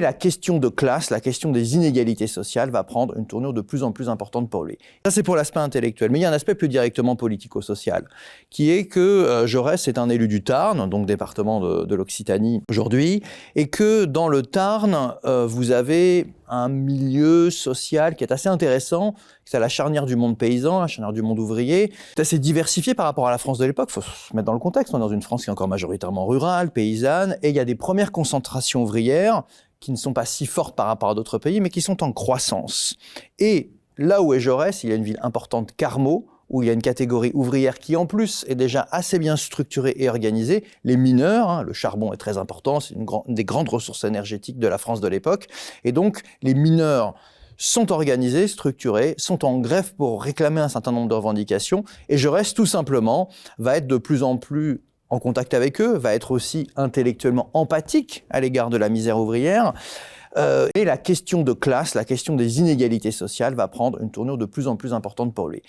Et la question de classe, la question des inégalités sociales va prendre une tournure de plus en plus importante pour lui. Ça, c'est pour l'aspect intellectuel. Mais il y a un aspect plus directement politico-social, qui est que Jaurès est un élu du Tarn, donc département de l'Occitanie aujourd'hui, et que dans le Tarn, vous avez un milieu social qui est assez intéressant, c'est la charnière du monde paysan, la charnière du monde ouvrier. C'est assez diversifié par rapport à la France de l'époque, il faut se mettre dans le contexte, on est dans une France qui est encore majoritairement rurale, paysanne, et il y a des premières concentrations ouvrières qui ne sont pas si fortes par rapport à d'autres pays, mais qui sont en croissance. Et là où est Jaurès, il y a une ville importante, Carmaux, où il y a une catégorie ouvrière qui, en plus, est déjà assez bien structurée et organisée. Les mineurs, le charbon est très important, c'est une des grandes ressources énergétiques de la France de l'époque. Et donc, les mineurs sont organisés, structurés, sont en grève pour réclamer un certain nombre de revendications. Et Jaurès, tout simplement, va être de plus en plus en contact avec eux, va être aussi intellectuellement empathique à l'égard de la misère ouvrière. Et la question de classe, la question des inégalités sociales va prendre une tournure de plus en plus importante pour lui.